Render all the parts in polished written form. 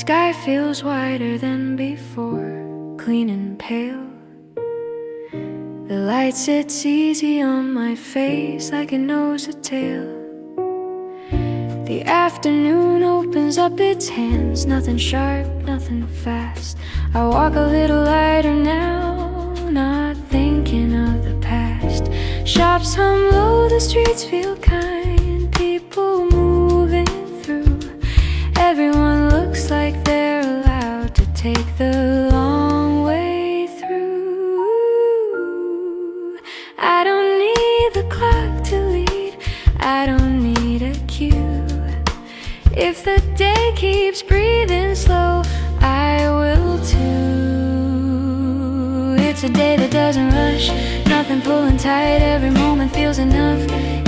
sky feels whiter than before, clean and pale. The light sits easy on my face like it knows a tale. The afternoon opens up its hands, nothing sharp, nothing fast. I walk a little lighter now, not thinking of the past. Shops hum low, the streets feel kind, people moving through. Everyone looks like they're allowed to take the long way through. I don't need the clock to lead, I don't need a cue. If the day keeps breathing slow, I will too. It's a day that doesn't rush, nothing pulling tight. Every moment feels enough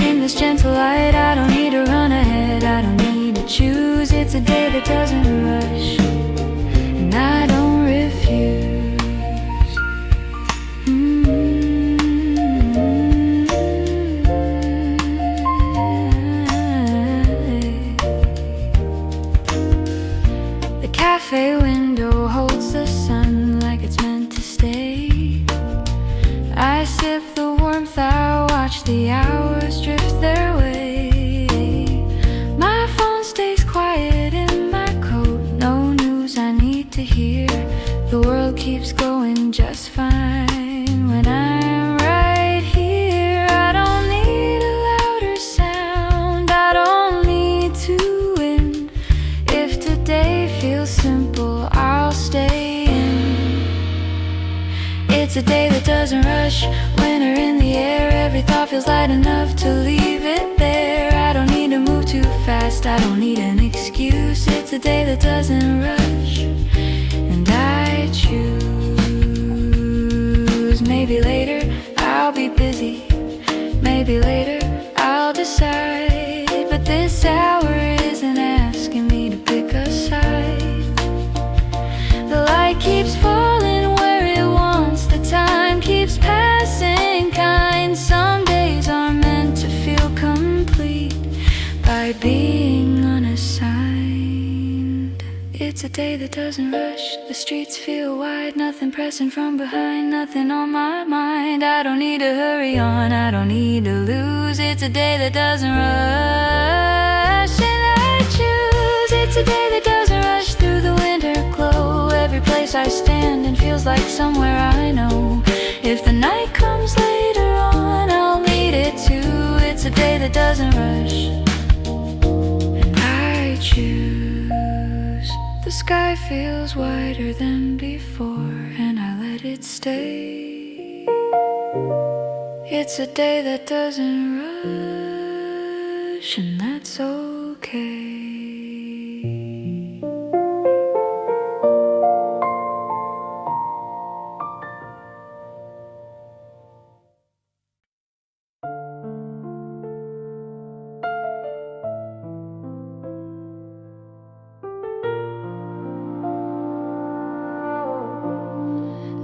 in this gentle light. I don't need to run ahead, I don't need to choose. It's a day that doesn't rush, and I don't refuse. The cafe window holds the sun like it's meant to stay. I sip the warmth, I watch the hours drift their way. My phone stays quiet in my coat, no news I need to hear. The world keeps going just fine when I'm right here. I don't need a louder sound, I don't need to win. If today feels simple, I'll stay in. It's a day that doesn't rush, winter in the air. Every thought feels light enough to leave it there. I don't need to move too fast, I don't need an excuse. It's a day that doesn't rush, and I choose. Maybe later I'll be busy, maybe later I'll decide. But this hour isn't asking me to pick a side. The light keeps falling where it wants, the time keeps passing kind. Some days are meant to feel complete by being unassigned. It's a day that doesn't rush, the streets feel wide. Nothing pressing from behind, nothing on my mind. I don't need to hurry on, I don't need to lose. It's a day that doesn't rush, and I choose. It's a day that doesn't rush through the winter glow. Every place I stand and feels like somewhere I know. If the night comes later on, I'll meet it too. It's a day that doesn't rush, and I choose. The sky feels wider than before, and I let it stay. It's a day that doesn't rush, and that's okay.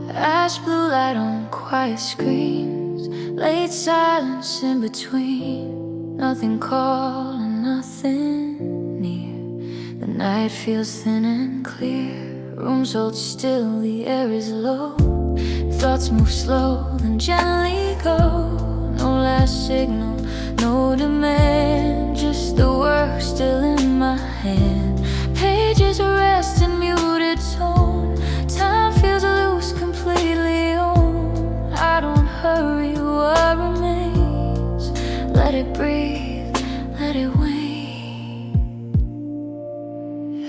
Ash blue light on quiet screens, late silence in between. Nothing calling, nothing near. The night feels thin and clear. Rooms hold still, the air is low. Thoughts move slow, then gently go. No last signal, no demand, just the work still in my hand. Pages rest in muted tone. Time feels loose, completely on. I don't hurry, what remains? Let it breathe, let it wane.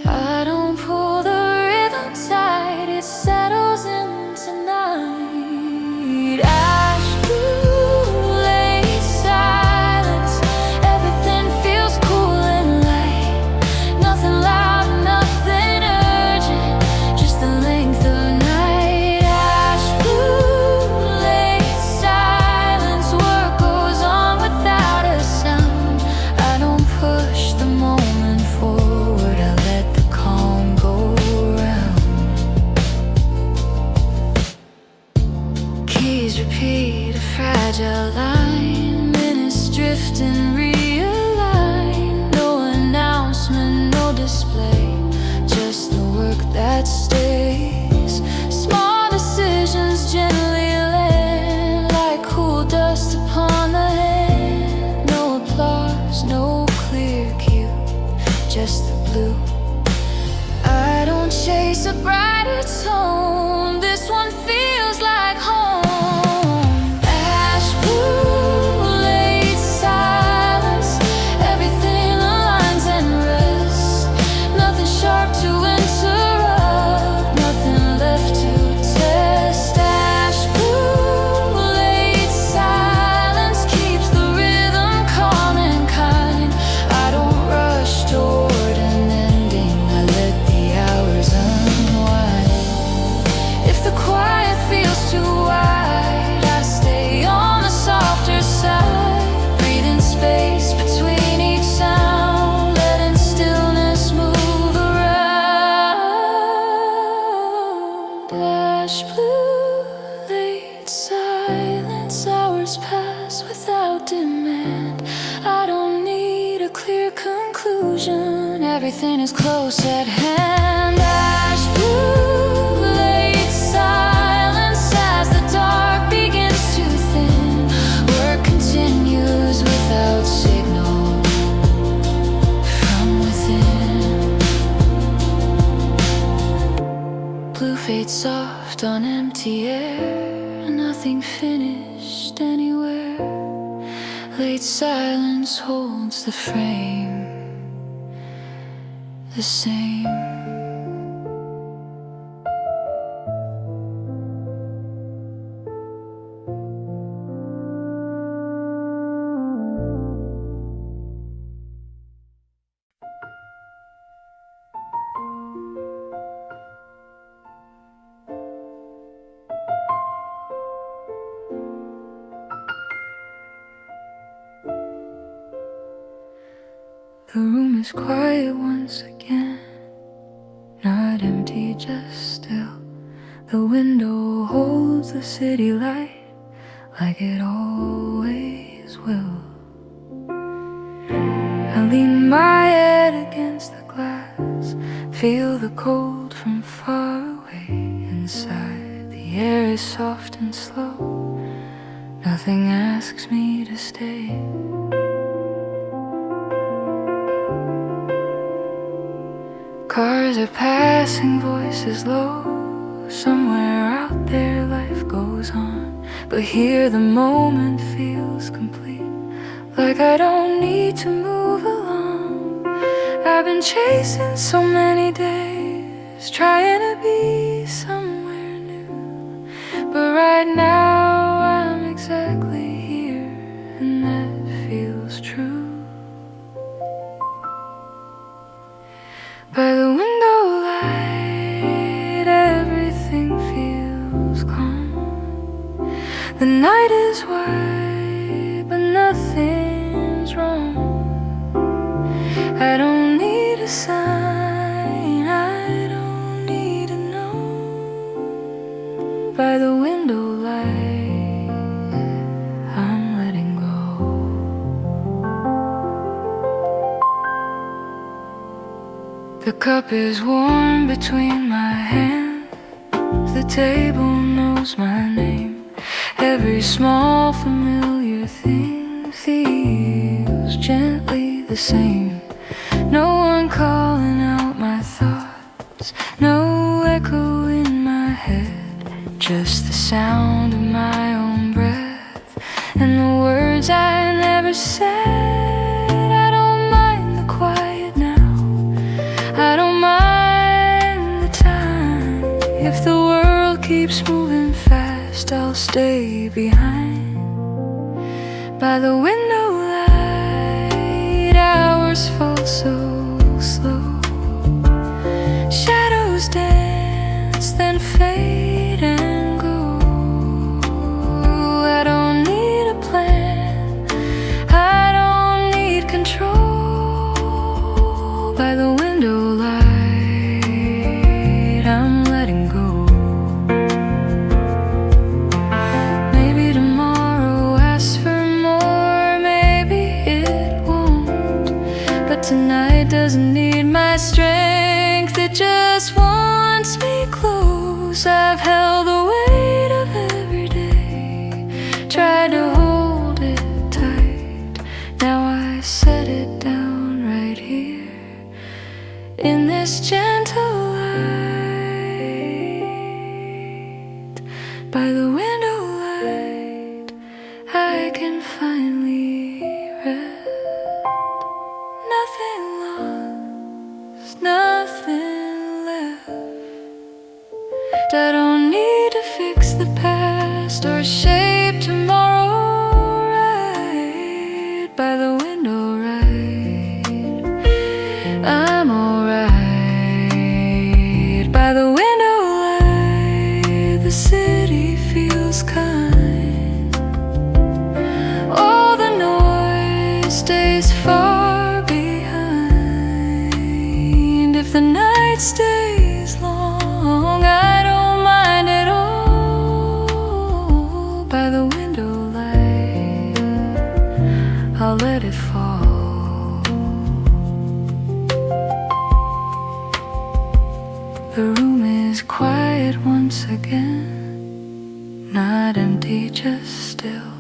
I don't pull the rhythm tight, it settles in tonight. Ash blue, late silence, everything feels cool and light. Nothing loud, nothing urgent, just the length of night. Ash blue, late silence, work goes on without a sound. I don't push the moment forward, I let the calm go round. Keys repeat a fragile line, minutes drift and realign. No announcement, no display, just the word tone. This one feels like home. Ash blue, late silence. Everything aligns and rests. Nothing sharp to interrupt, nothing left to test. Ash blue, late silence keeps the rhythm calm and kind. I don't rush toward an ending, I let the hours unwind. If the quiet feels too wide, I stay on the softer side, breathing space between each sound, letting stillness move around. Ash blue, late silence, hours pass without demand. I don't need a clear conclusion, everything is close at hand. Ash blue, late silence, as the dark begins to thin. Work continues without signal from within. Blue fades soft on empty air, nothing finished anywhere. Late silence holds the frame the same. The room is quiet once again, not empty, just still. The window holds the city light like it always will. I lean my head against the glass, feel the cold from far away. Inside, the air is soft and slow, nothing asks me to stay. Cars are passing, voices low. Somewhere out there life goes on, but here the moment feels complete, like I don't need to move along. I've been chasing so many days, trying to be somewhere new, but right now I'm exactly here, and that feels true. By the window light, everything feels calm. The night is white, but nothing's wrong. I don't need a sign, I don't need to know. By the window light, I'm letting go. The cup is warm between my hands. The table knows my name. Every small familiar thing feels gently the same. No one calling out my thoughts, no echo in my head, just the sound of my own breath and the words I never said. I don't mind the quiet now, I don't mind the time. If the world keeps moving fast, I'll stay behind. By the window light, hours fall so slow. Shadows dance, then fade and go. I don't need a plan, I don't need control. By the window light, I'm letting go. Maybe tomorrow asks for more, maybe it won't, but tonight doesn't need my strength, it just wants me close. I've held the weight of every day, tried to hold it tight. Now I set it down right here in this gentle light. By the window light, I can finally rest. Nothing lost, nothing left. I don't need to fix the past or shape tomorrow right. By the window right, I'm alright. By the window light, the city feels kind. All the noise stays far behind. If the night stays long, I don't mind at all. By the window light, I'll let it fall. The room is quiet once again, not empty, just still.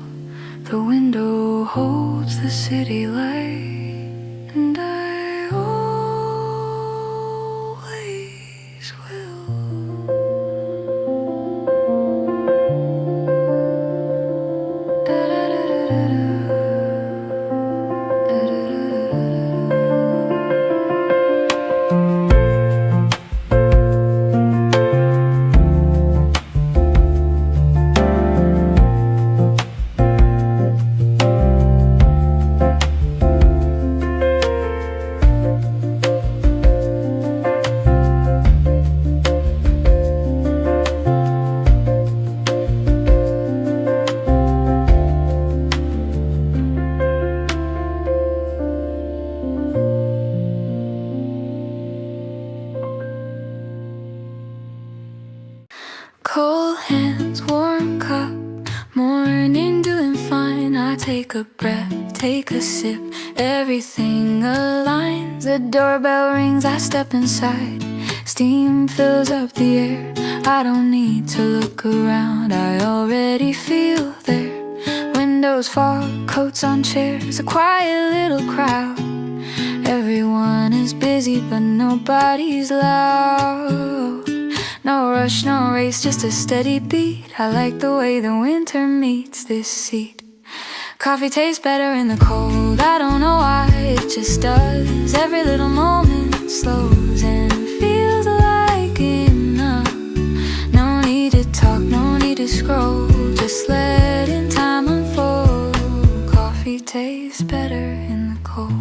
The window holds the city light, and I always will. Cold hands, warm cup, morning doing fine. I take a breath, take a sip, everything aligns. The doorbell rings, I step inside. Steam fills up the air. I don't need to look around, I already feel there. Windows, fog, coats on chairs, a quiet little crowd. Everyone is busy, but nobody's loud. No rush, no race, just a steady beat. I like the way the winter meets this seat. Coffee tastes better in the cold, I don't know why, it just does. Every little moment slows and feels like enough. No need to talk, no need to scroll, just letting time unfold. Coffee tastes better in the cold.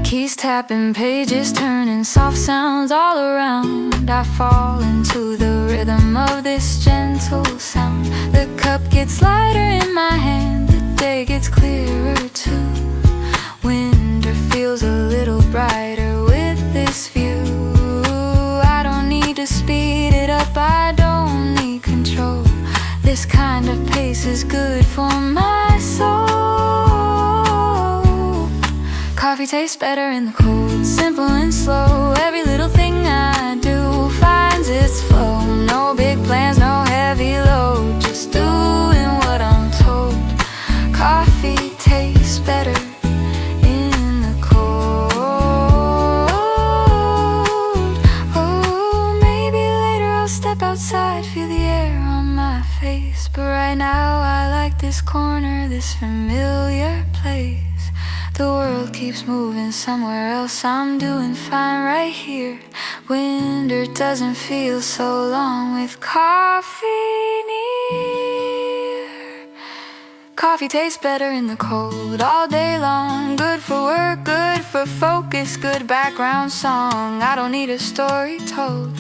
Keys tapping, pages turning, soft sounds all around. I fall into the rhythm of this gentle sound. The cup gets lighter in my hand, the day gets clearer too. Winter feels a little brighter with this view. I don't need to speed it up, I don't need control. This kind of pace is good for my soul. Coffee tastes better in the cold, simple and slow. Every little thing I do finds its flow. No big plans, no heavy load, just doing what I'm told. Coffee tastes better in the cold. Oh, maybe later I'll step outside, feel the air on my face. But right now I like this corner, this familiar place. The world keeps moving somewhere else, I'm doing fine right here. Winter doesn't feel so long with coffee near. Coffee tastes better in the cold all day long. Good for work, good for focus, good background song. I don't need a story told,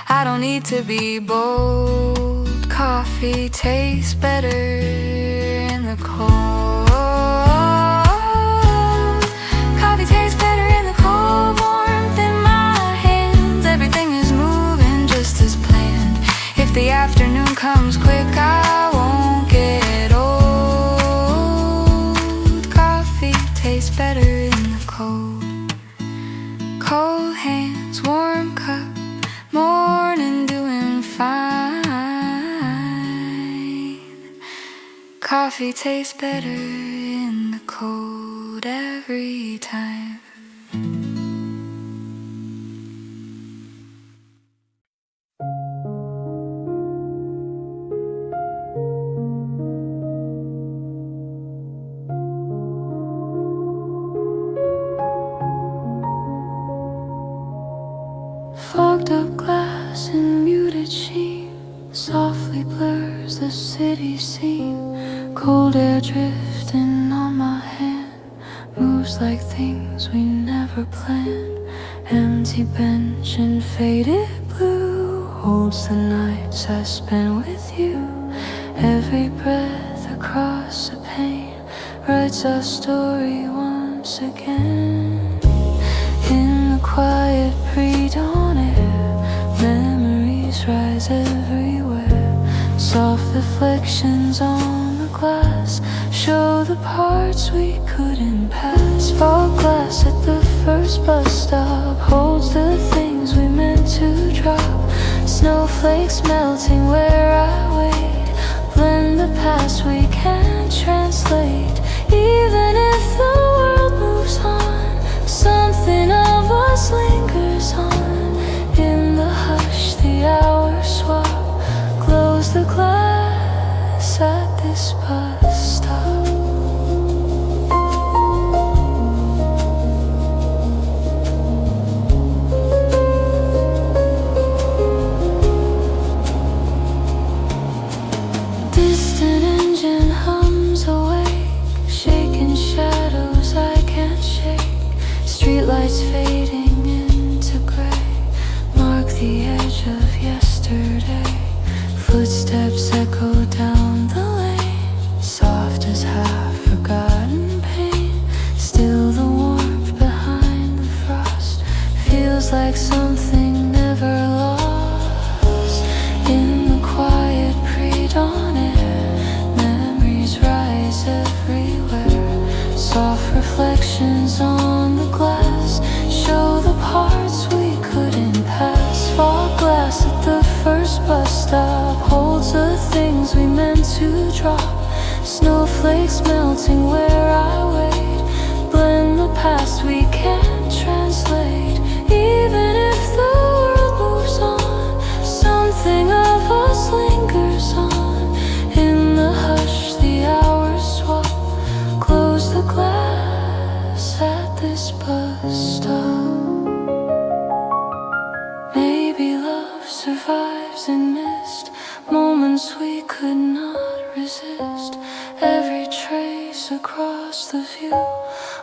I don't need to be bold. Coffee tastes better in the cold. Coffee tastes better in the cold, warmth in my hands. Everything is moving just as planned. If the afternoon comes quick, I won't get old. Coffee tastes better in the cold. Cold hands, warm cup, morning doing fine. Coffee tastes better in the cold every time. faded blue holds the nights I spent with you. Every breath across the pane writes our story once again. In the quiet pre-dawn air, memories rise everywhere. Soft reflections on the glass show the parts we couldn't pass. Fog glass at the first bus stop holds the things we meant to drop. Snowflakes melting where I wait, blend the past we can't translate. Even if the world moves on, something of us lingers on. In the hush, the hours swap, close the glass at this bus stop. Distant engine hums awake, shaking shadows I can't shake. Streetlights fading into gray mark the edge of yesterday. Footsteps echo down the lane, soft as half-forgotten pain. Still the warmth behind the frost feels like something never lost. In the quiet pre-dawn air, memories rise everywhere. Soft reflections on the glass show the parts we couldn't pass. Fog glass at the first bus stop holds the things we meant to drop. Snowflakes melting where I wait, blend the past we can't translate. Even if the world moves on, something of us lingers on. In the hush, the hours swap, close the glass at this bus stop. Maybe love survives in mist, moments we could not resist. Every trace across the view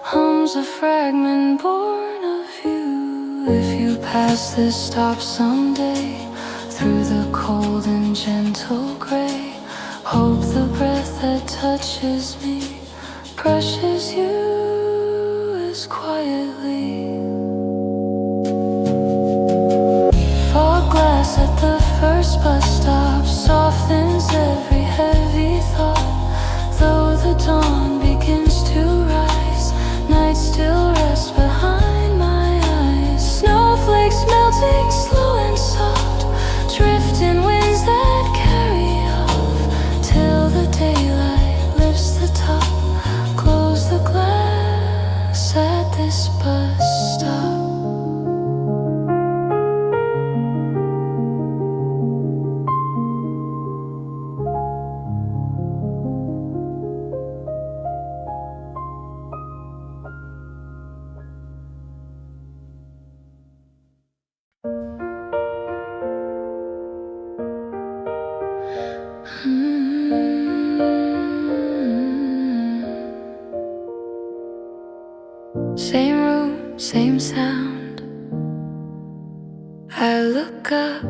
hums a fragment born of you. If you pass this stop someday, through the cold and gentle gray, hope the breath that touches me brushes you as quietly. Fog glass at the first bus stop softens every heavy thought. Though the dawn begins to rise, night still rests behind my eyes. Snowflakes melting slow and soft, drifting winds that carry off, till the daylight lifts the top. Close the glass at this bus stop. Same room, same sound. I look up,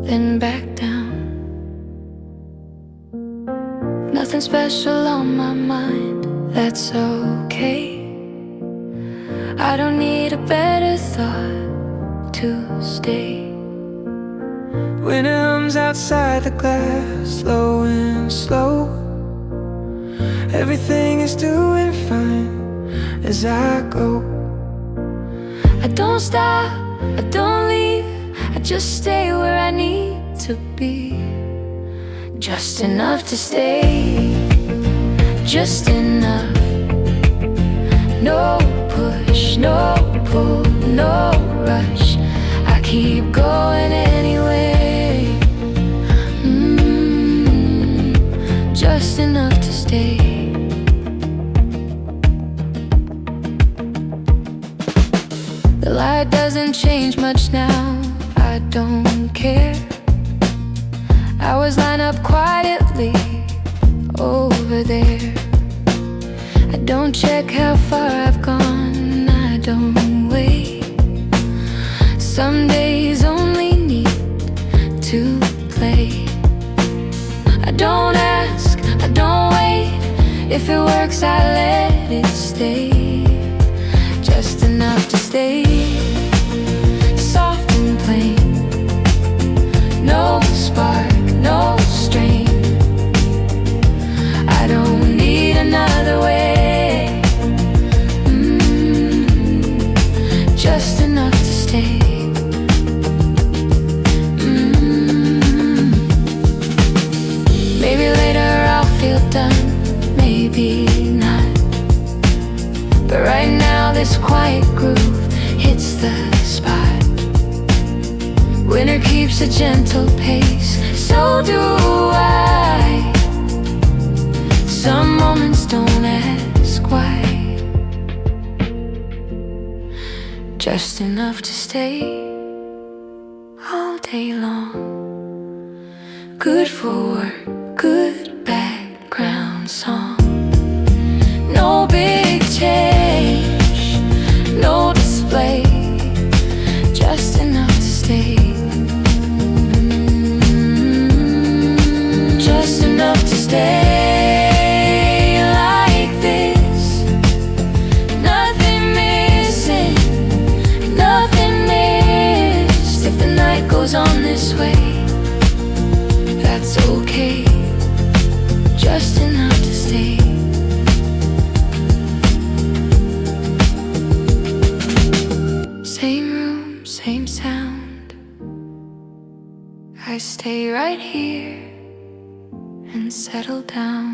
then back down. Nothing special on my mind, that's okay. I don't need a better thought to stay. When it hums outside the glass, low and slow, everything is doing fine as I go. I don't stop, I don't leave, I just stay where I need to be. Just enough to stay, just enough. No push, no pull, no rush. I keep going anyway. Just enough to stay. The light doesn't change much now, I don't care. Hours line up quietly over there. I don't check how far I've gone, I don't wait. If it works, I let it stay, just enough to stay soft and plain. No spark, no strain. I don't need another way. Just enough to stay. Maybe later I'll feel done, maybe not. But right now this quiet groove hits the spot. Winter keeps a gentle pace, so do I. Some moments don't ask why. Just enough to stay all day long. Good for work, good background song. No big change, no display, just enough to stay. Just enough to stay like this. Nothing missing, nothing missed. If the night goes on this way, that's okay. Just enough to stay. Same room, same sound. I stay right here and settle down.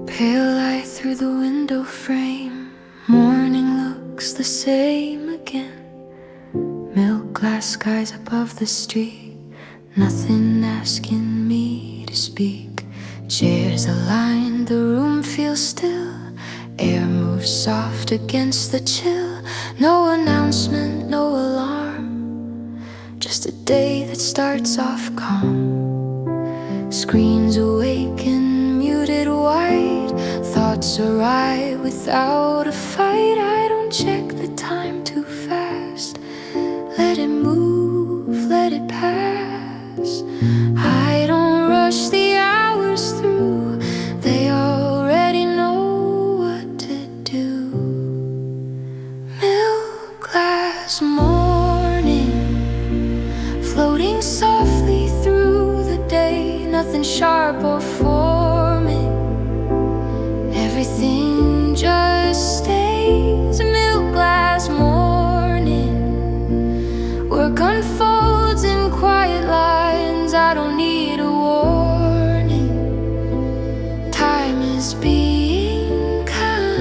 Pale light through the window frame. Morning looks the same again. Milk glass skies above the street. Nothing asking me to speak. Chairs align, the room feels still. Air moves soft against the chill. No announcement, no alarm. Just a day that starts off calm. Screens awaken, muted white. Thoughts arrive without a fight. I don't check the time too fast. Let it move, let it pass. I don't rush the hours through. They already know what to do. Milk glass morning, floating softly through the day. Nothing sharp or forming, everything just stays. Milk glass morning, work unfolds in quiet lines. I don't need a warning. Time is being kind.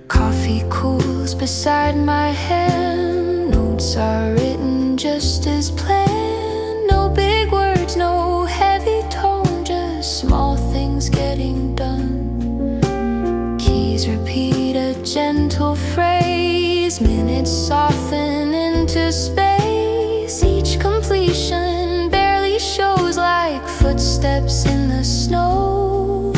Coffee cools beside my hand. Notes are written just as planned. No big words, no heavy tone, just small things getting done. Keys repeat a gentle phrase. Minutes soften into space. Each completion barely shows, like footsteps in the snow.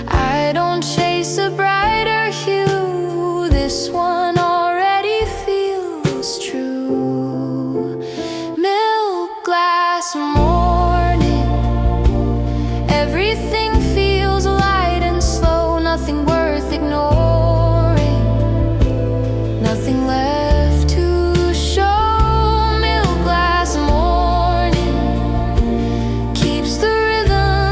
I don't chase a brighter hue. This one already feels true. Milk glass morning, everything feels light and slow. Nothing worth ignoring, nothing left to show. Milk glass morning keeps the rhythm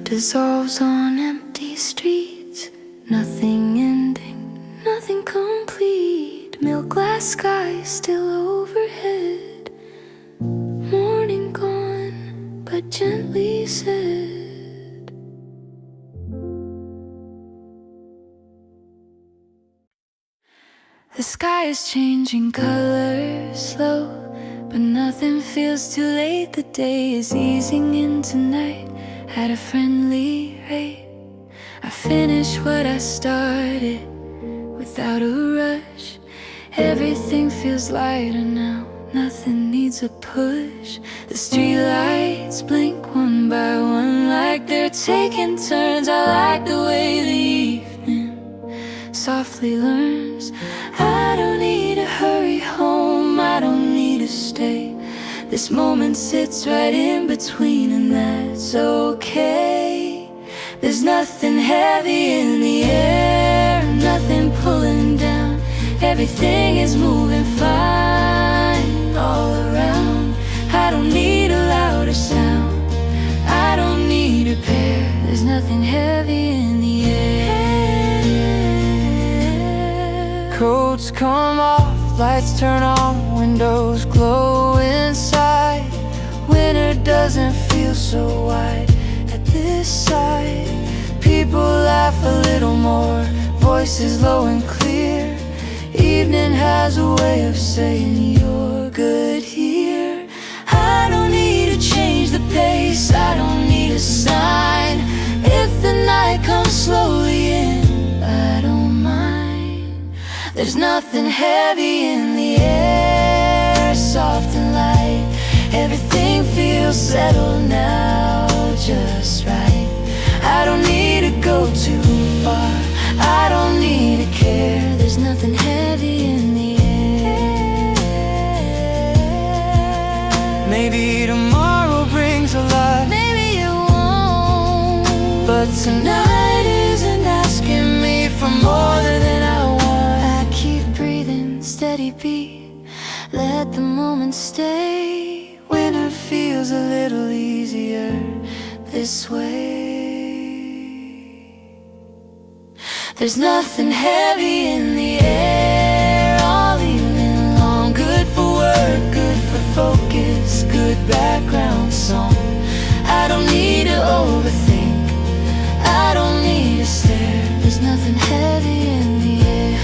dissolves on empty streets. Nothing ending, nothing complete. Milk glass sky still overhead. Morning gone, but gently said. The sky is changing color slow, but nothing feels too late. The day is easing into night at a friendly rate. I finish what I started without a rush. Everything feels lighter now, nothing needs a push. The streetlights blink one by one like they're taking turns. I like the way the evening softly learns. I don't need to hurry home, I don't need to stay. This moment sits right in between, and that's okay. There's nothing heavy in the air, nothing pulling down. Everything is moving fine all around. I don't need a louder sound, I don't need a pair. There's nothing heavy in the air. Coats come off, lights turn on, windows glow inside. Winter doesn't feel so wide at this side. People laugh a little more, voices low and clear. Evening has a way of saying you're good here. I don't need to change the pace, I don't need a sign. If the night comes slowly in, I don't mind. There's nothing heavy in the air, soft and light. Everything feels settled now, just right. I don't need to go too far, I don't need to care. There's nothing heavy in the air. Maybe tomorrow brings a lot, Maybe it won't, but tonight isn't asking me for more than I want. I keep breathing, steady beat, let the moment stay. Winter feels a little easier this way. There's nothing heavy in the air all evening long. Good for work, good for focus, good background song. I don't need to overthink, I don't need to stare. There's nothing heavy in the air.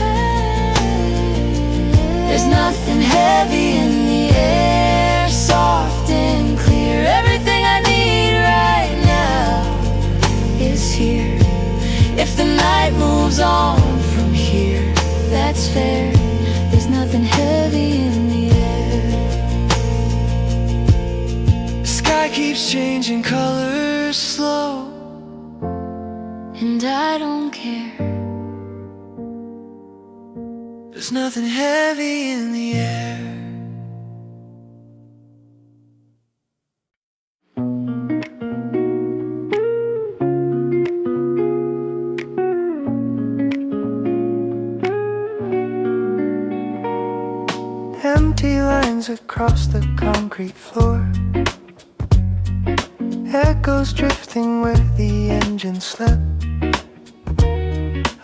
There's nothing heavy in the air, soft and clear. Everything I need right now is here. If the night moves on from here, that's fair. There's nothing heavy in the air. The sky keeps changing colors slow, And I don't care. there's nothing heavy in the air. Empty lines across the concrete floor, echoes drifting where the engine slept.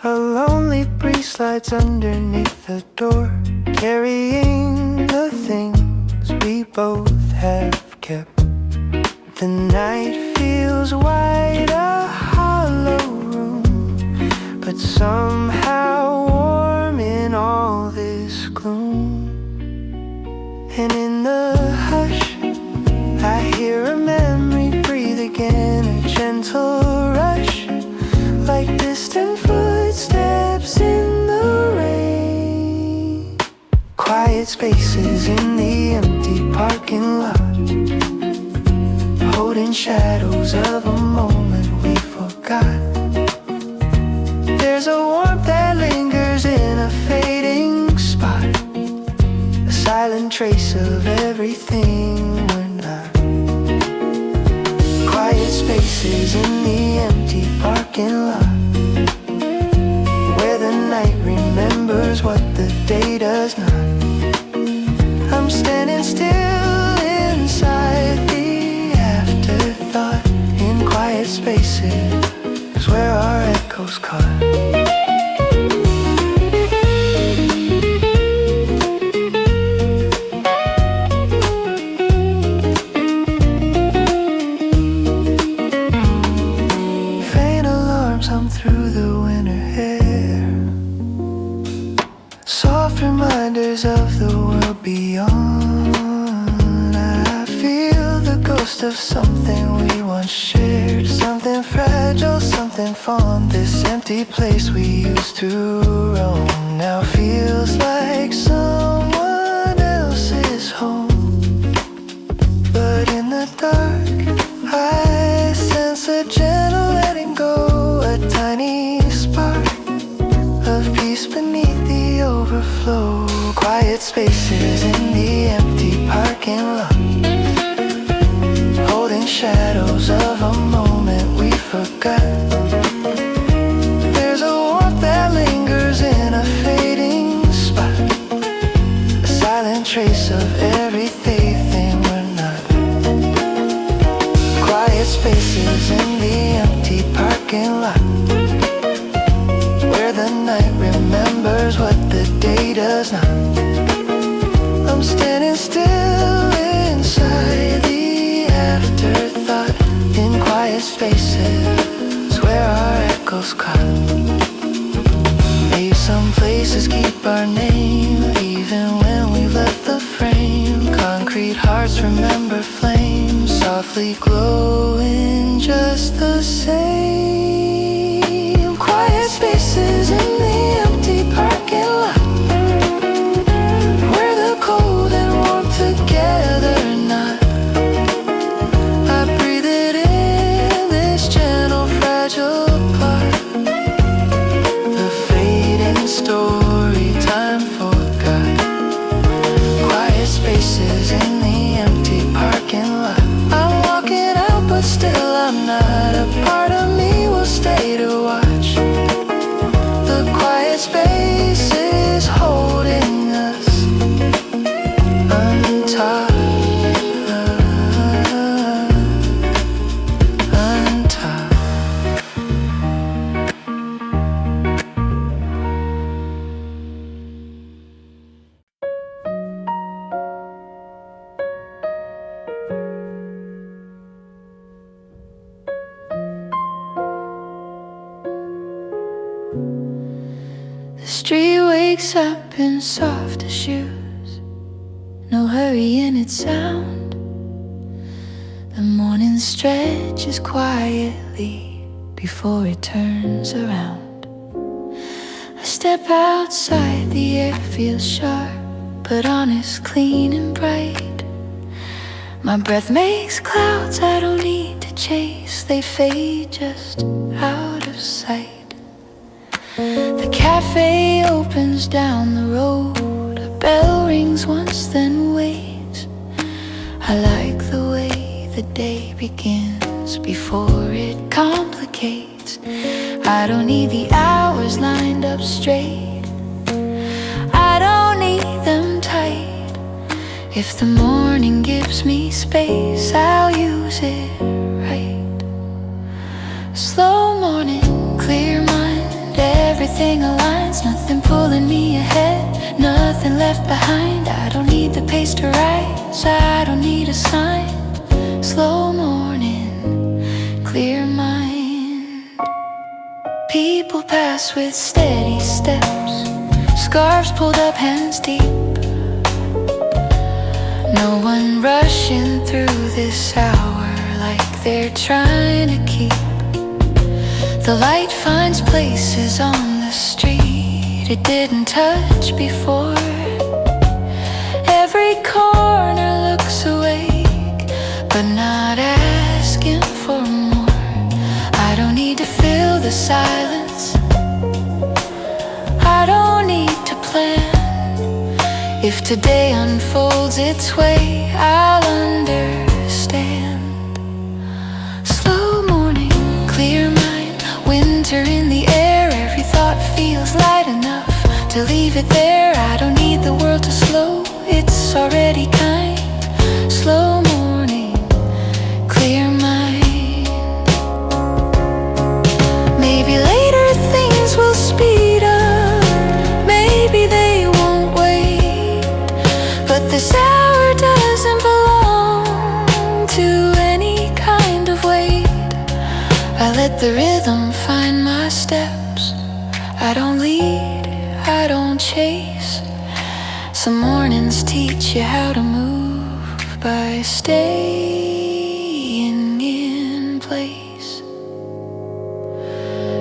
A lonely breeze slides underneath the door, carrying the things we both have kept. The night feels wide, a hollow room, but somehow warm in all this gloom. And in the hush, I hear a memory breathe again, a gentle rush, like distant footsteps in the rain. Quiet spaces in the empty parking lot, holding shadows of a moment we forgot. There's a warmth that lingers in a fading spot, a silent trace of everything we're not. Quiet spaces in the empty parking lot, where the night remembers what the day does not. I'm standing still inside the afterthought, in quiet spaces is where our echoes cut. Faint alarms hum through the winter air, soft reminders of the world beyond. I feel the ghost of something we once shared, something fragile, something fond. This empty place we used to roam now feels like someone else's home. But in the dark, I sense a gentle letting go, a tiny spark of peace beneath the overflow. Quiet spaces in the empty parking lot, holding shadows of a moment we forgot. There's a warmth that lingers in a fading spot, a silent trace of everything we're not. Quiet spaces in the empty parking lot, where the night remembers what the day does not. I'm standing still inside the afterthought, in quiet spaces where our echoes caught. Maybe some places keep our name even when we left the frame. Concrete hearts remember flames softly glowing just the same. Quiet spaces in the empty parking lot, where the cold and warmth together not. I breathe it in, this gentle, fragile part, the fading story time forgot. Quiet spaces in the empty parking lot. I'm walking out, but still I'm not. A part of me will stay to watch. The quiet space is holding us untaught, untaught. The street wakes up in softer shoes, no hurry in its sound. The morning stretches quietly before it turns around. I step outside, the air feels sharp, but honest, clean and bright. My breath makes clouds I don't need to chase, they fade just out of sight. The cafe opens down the road, a bell rings once then waits. I like the way the day begins before it complicates. I don't need the hours lined up straight, I don't need them tight. If the morning gives me space, I'll use it right. Slow morning, clear mind, everything aligns, nothing pulling me ahead, nothing left behind. I don't need the pace to rise, I don't need a sign. Slow morning, clear mind. People pass with steady steps, scarves pulled up, hands deep. No one rushing through this hour like they're trying to keep. The light finds places on the street it didn't touch before. Every corner looks awake, but not asking for more. I don't need to fill the silence, I don't need to plan. If today unfolds its way, I'll understand. Slow morning, clear mind, winter in the air. Every thought feels light enough to leave it there. I don't need the world to slow, it's already kind. Slow morning, clear mind. let the rhythm find my steps. I don't lead, I don't chase. Some mornings teach you how to move by staying in place.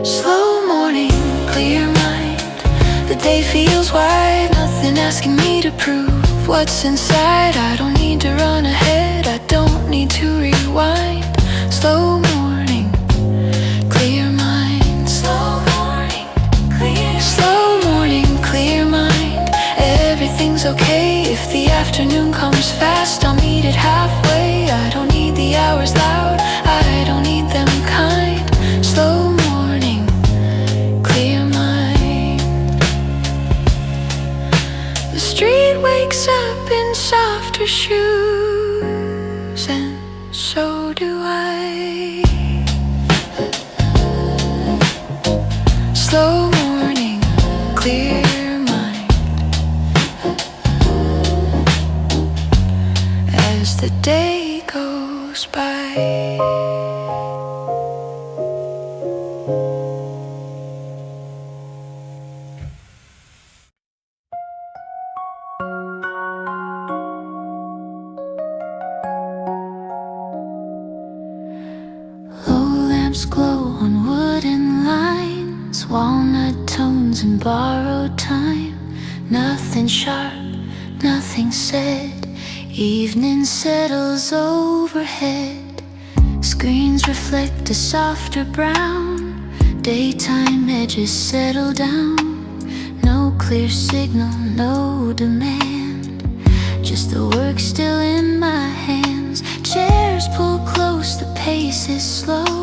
Slow morning, clear mind. The day feels wide, nothing asking me to prove what's inside. I don't need to run ahead, I don't need to rewind. Slow morning, clear mind. Slow morning, clear mind. Everything's okay if the afternoon comes fast. I'll meet it halfway. I don't need the hours loud, I don't need them kind. Slow morning, clear mind. The street wakes up in softer shoes, and so do I. Slow morning, clear mind. As the day goes by. Glow on wooden lines, walnut tones and borrowed time. Nothing sharp, nothing said. Evening settles overhead. Screens reflect a softer brown. Daytime edges settle down. No clear signal, no demand. Just the work still in my hands. Chairs pull close, the pace is slow.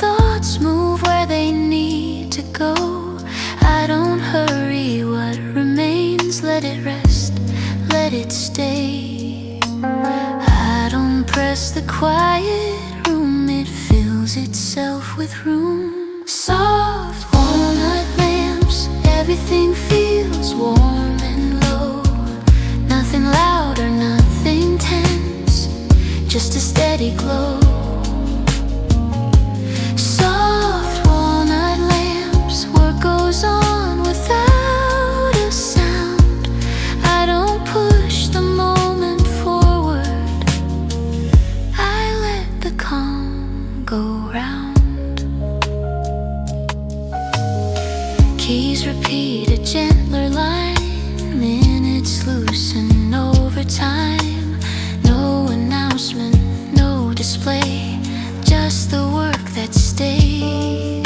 Thoughts move where they need to go. I don't hurry what remains. Let it rest, let it stay. I don't press the quiet room. It fills itself with room. Soft walnut lamps, everything feels warm and low. Nothing loud or nothing tense, just a steady glow. On without a sound. I don't push the moment forward, I let the calm go round. Keys repeat a gentler line. Minutes loosen over time. No announcement, no display, just the work that stays.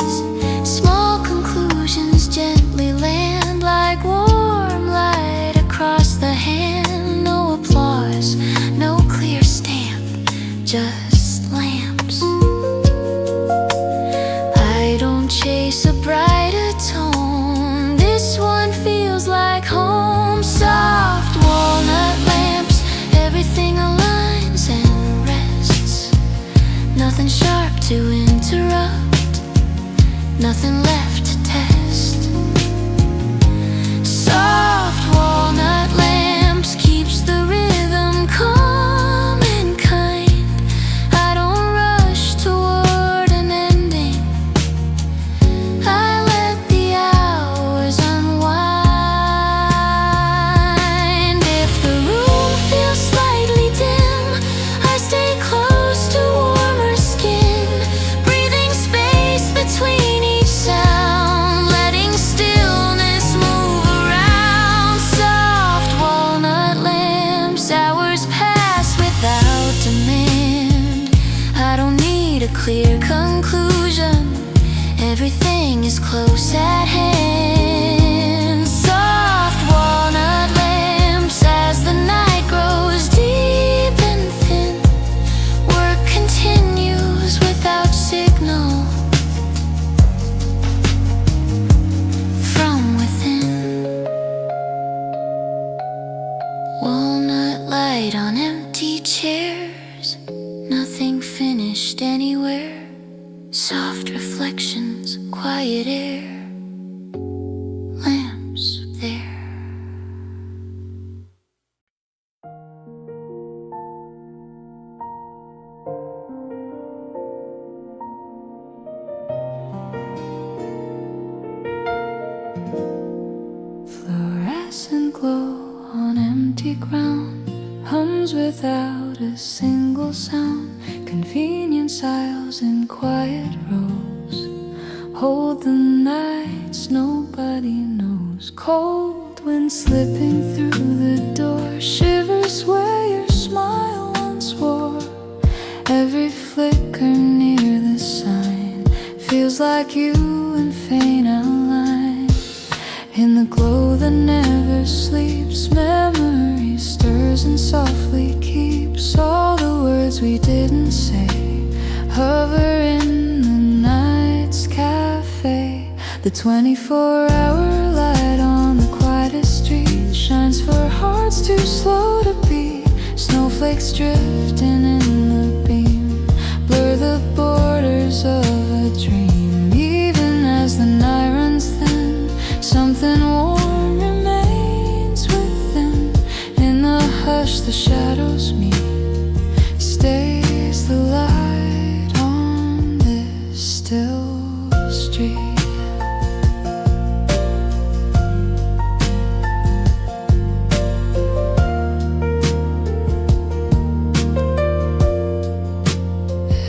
Small conclusions gently land like warm light across the hand. No applause, no clear stamp, just lamps. I don't chase a brighter tone. This one feels like home. Soft walnut lamps, everything aligns and rests. Nothing sharp to interrupt, nothing left to test. Soft walnut lamps keeps the rhythm calm and kind. I don't rush toward an ending, I let the hours unwind. If the room feels slightly dim, I stay close to warmer skin. Breathing space between each sound, letting stillness move around. Soft walnut lamps, hours pass without demand. I don't need a clear conclusion, everything is close at hand. Soft walnut lamps, as the night grows deep and thin. Work continues without signal from within. Walnut light on empty chairs, nothing finished anywhere. Soft reflections, quiet air, lamps there. rooms without a single sound, convenience aisles and quiet rows hold the nights nobody knows. Cold wind slipping through the door, shivers where your smile once wore. Every flicker near the sign feels like you in faint outline. In the glow that never sleeps, memory stirs and softly keeps all the words we didn't say. Hover in the night's cafe. The 24-hour light on the quietest street shines for hearts too slow to beat. Snowflakes drifting in the beam blur the borders of a dream. Even as the night runs thin, something warm remains within. In the hush the shadows meet, stays the light on this still street.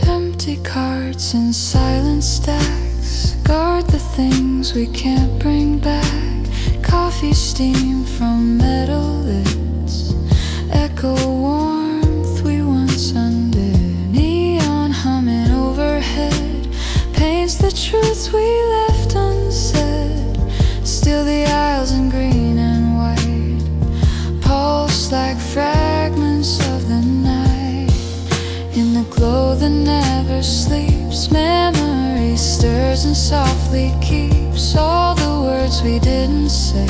Empty carts in silent stacks guard the things we can't bring back. Coffee steam from metal lids echo warmth we once undid. Neon humming overhead paints the truths we left unsaid. Still the aisles in green and white pulse like fragments of the night. In the glow that never sleeps, memory stirs and softly keeps all the words we didn't say.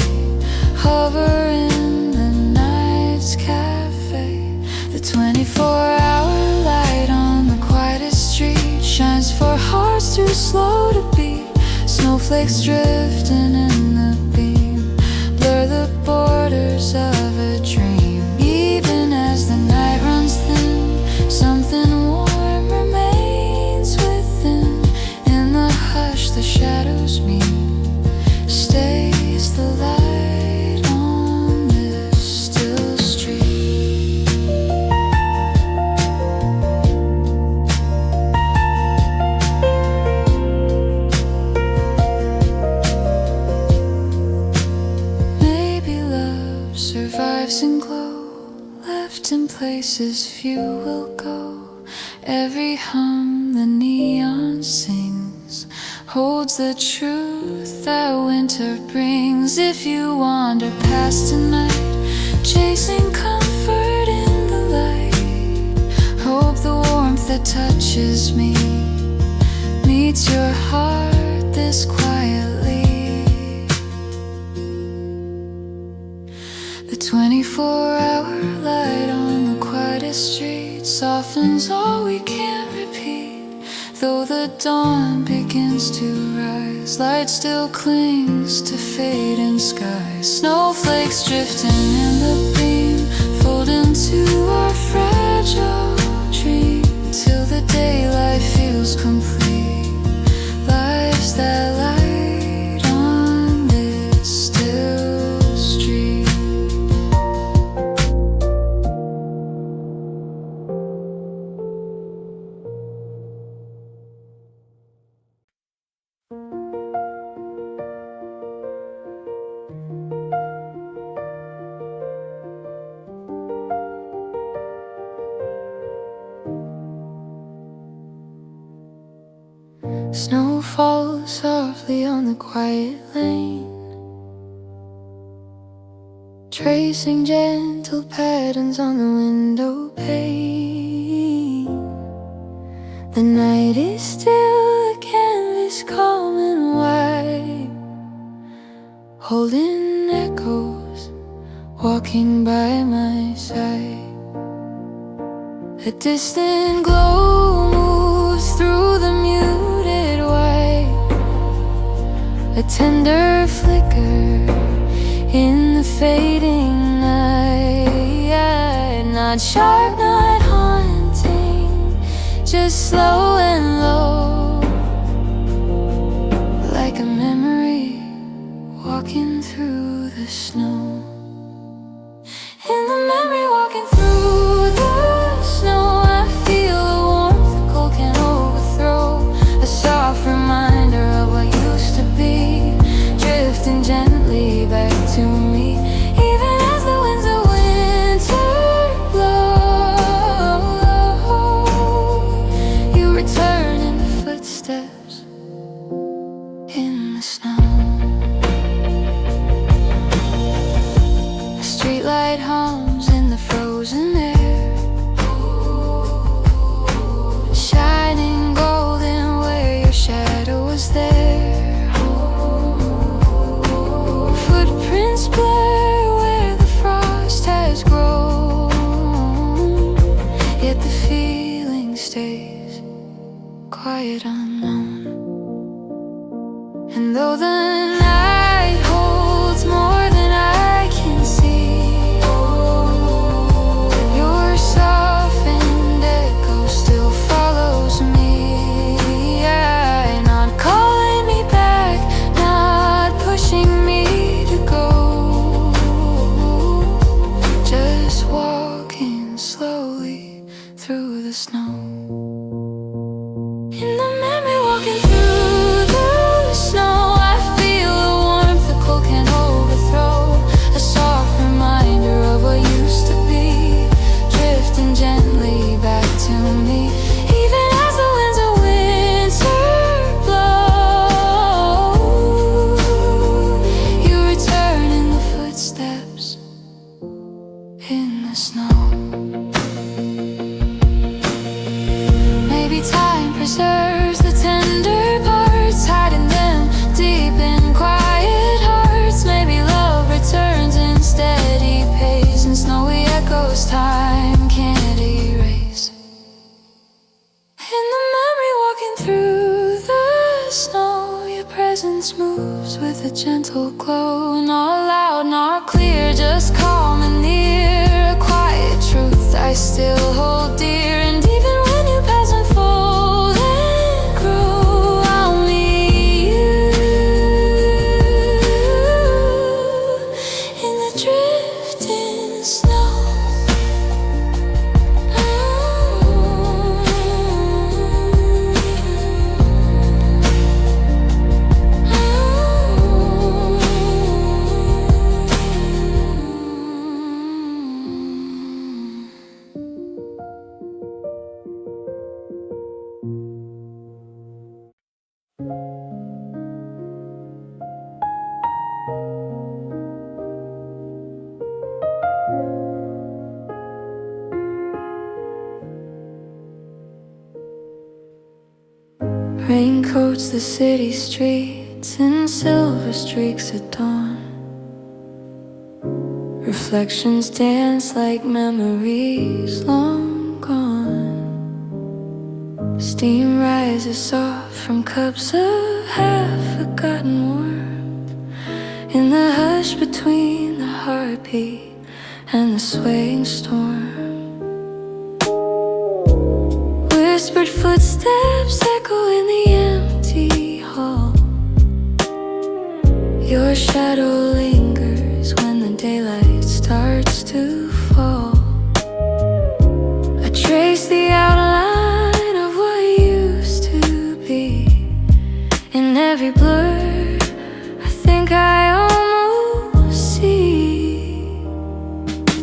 Hover in the night's cafe. The 24-hour light on the quietest street shines for hearts too slow to beat. Snowflakes drifting in the beam blur the borders of a dream. Even as the night runs thin, something warm remains within. In the hush the shadows meet, stays the light on this still street. Maybe love survives in glow, left in places few will go. Every hum the neon sings holds the truth that winter brings. If you wander past tonight, chasing comfort in the light, hope the warmth that touches me meets your heart this quietly. The 24-hour light on the quietest street softens all we can't repeat. Though the dawn begins to rise, light still clings to fading skies. Snowflakes drifting in the beam fold into our fragile dream, till the daylight feels complete. Lives that light on this still street. Snow falls softly on the quiet lane, tracing gentle patterns on the window pane. The night is still, a canvas calm and white, holding echoes, walking by my side. A distant glow moves through the muted white, a tender flicker in the fading night. Not sharp, not haunting, just slow and low, like a memory walking through the snow. In the memory walking through footsteps in the snow. A streetlight hums in the frozen air, shining golden where your shadow was there. Footprints blur where the frost has grown, yet the feeling stays quiet, unknown. And though the night holds more than I can see, your softened echo still follows me. Yeah, not calling me back, not pushing me to go, just walking slowly through the snow. In the memory, walking through the snow, I feel the warmth the cold can't overthrow. A soft reminder of what used to be, drifting gently back to me. Even as the winds of winter blow, you return in the footsteps in the snow. Maybe time preserves the tender parts, hiding them deep in quiet hearts. Maybe love returns in steady pace, and snowy echoes time can't erase. In the memory, walking through the snow, your presence moves with a gentle glow. Not loud, not clear, just calm and near. A quiet truth I still hold dear. And even when you pass and fold and grow, I'll meet you in the drifting snow. Rain coats the city streets in silver streaks at dawn. Reflections dance like memories long gone. Steam rises soft from cups of half-forgotten warmth, in the hush between the heartbeat and the swaying storm. Whispered footsteps echo in the empty hall. Your shadow lingers when the daylight starts to fall. I trace the outline of what used to be. In every blur, I think I almost see.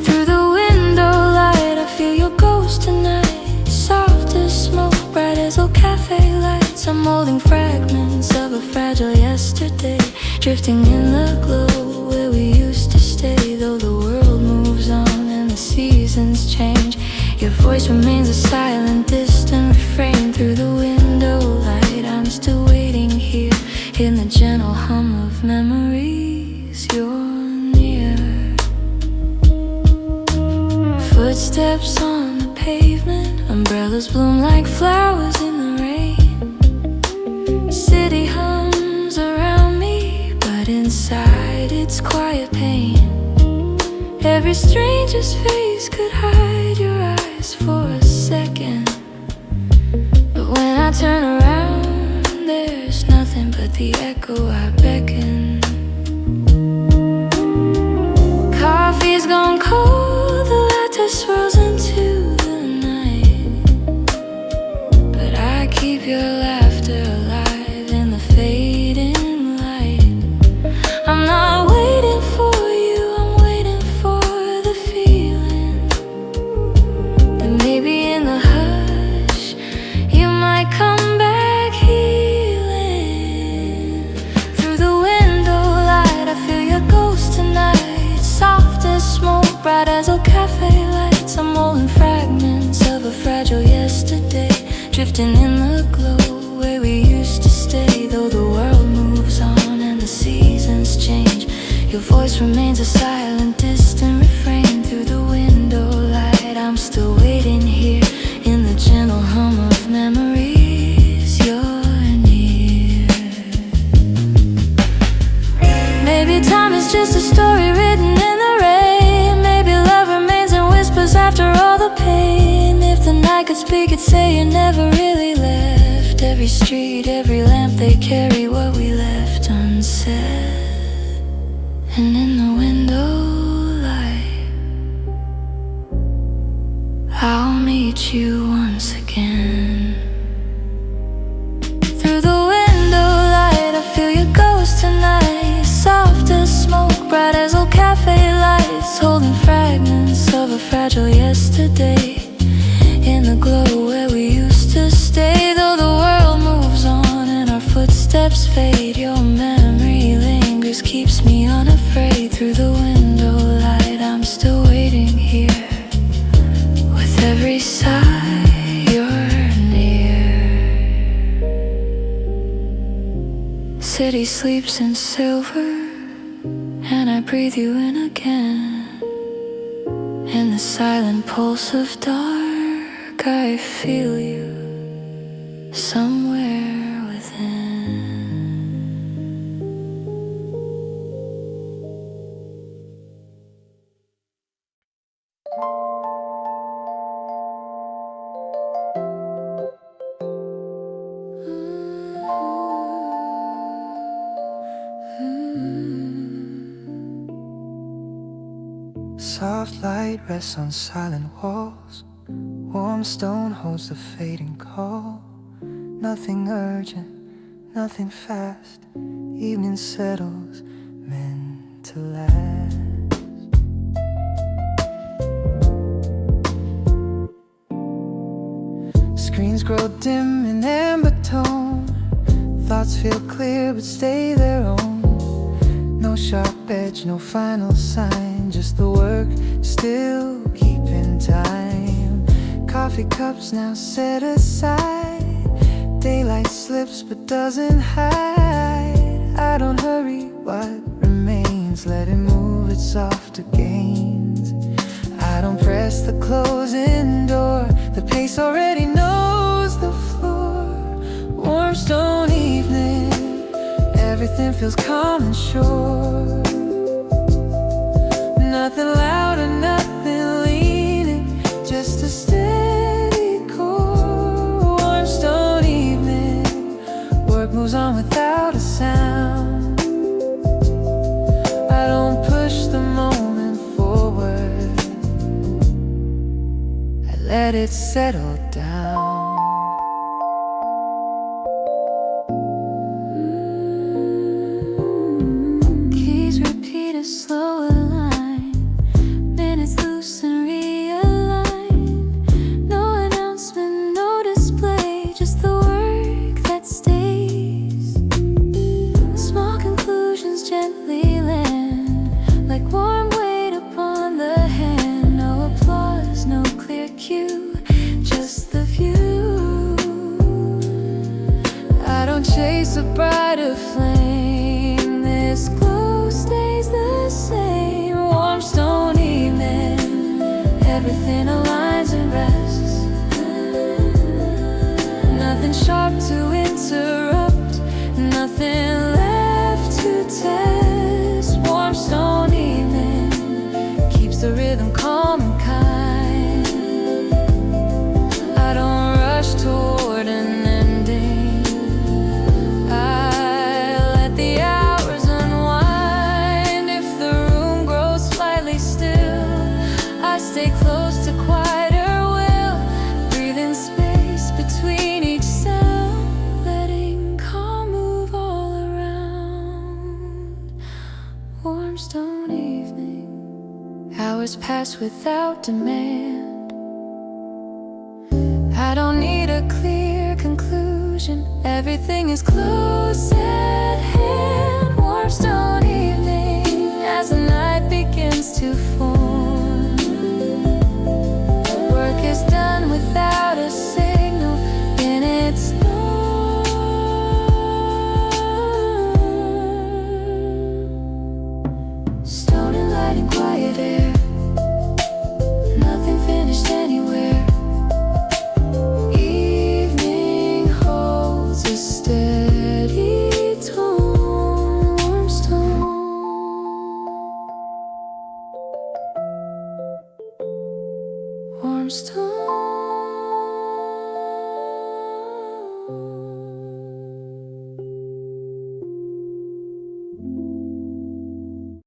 Through the window light, I feel your ghost tonight. Soft as smoke, bright as old cafe lights. I'm holding fragments of a fragile yesterday, drifting in the glow where we used to stay. Though the world moves on and the seasons change, your voice remains a silent, distant refrain. Through the window light, I'm still waiting here, in the gentle hum of memories. You're near. Footsteps on the pavement, umbrellas bloom like flowers in the rain. City hums around me, but inside it's quiet pain. Every stranger's face could hide your eyes for a second, but when I turn around, there's nothing but the echo I beckon. Coffee's gone cold, the latte swirls into the night, but I keep your laughter alive in the fading light. I'm not waiting for you, I'm waiting for the feeling that maybe in the hush you might come back here. drifting in the glow where we used to stay. Though the world moves on and the seasons change, your voice remains a silent, distant refrain. Through the window light, I'm still waiting here in the gentle hum of memories. You're near. Maybe time is just a story written in the rain. Maybe love remains in whispers after all the pain. If the night could speak, it'd say you never really left. Every street, every lamp, they carry what we left unsaid. And in the window light, I'll meet you once again. Through the window light, I feel your ghost tonight. Soft as smoke, bright as old cafe lights, holding fragments of a fragile yesterday. In the glow where we used to stay. Though the world moves on and our footsteps fade, your memory lingers, keeps me unafraid. Through the window light, I'm still waiting here. With every sigh, you're near. City sleeps in silver, and I breathe you in again. In the silent pulse of dark, I feel you somewhere within. Soft light rests on silent walls. Warm stone holds the fading call. Nothing urgent, nothing fast. Evening settles, meant to last. Screens grow dim in amber tone. Thoughts feel clear but stay their own. No sharp edge, no final sign. Just the work still keeping time. Coffee cups now set aside. Daylight slips but doesn't hide. I don't hurry what remains, let it move its softer gains. I don't press the closing door, the pace already knows the floor. Warm stone evening, everything feels calm and sure. Nothing loud and nothing leaning, just a steady core. Warm stone evening, work moves on without a sound. I don't push the moment forward, I let it settle down. Keys repeat a slower line, minutes loose and realign. No announcement, no display, just the work that stays. Small conclusions gently land, like warm weight upon the hand. No applause, no clear cue, just the view. I don't chase a brighter flame, this glow stays the same. Warm stone evening, everything aligns and rests. Nothing sharp to interrupt, nothing left to test. Warm stone evening keeps the rhythm calm and kind. I don't rush toward an ending, I let the hours unwind. If the room grows slightly still, I stay close to quieter will. Breathing space between each sound, letting calm move all around. Warm stone evening, hours pass without demand. I don't need a clear conclusion, everything is close at hand. Warm stone evening, as the night begins to form. Work is done without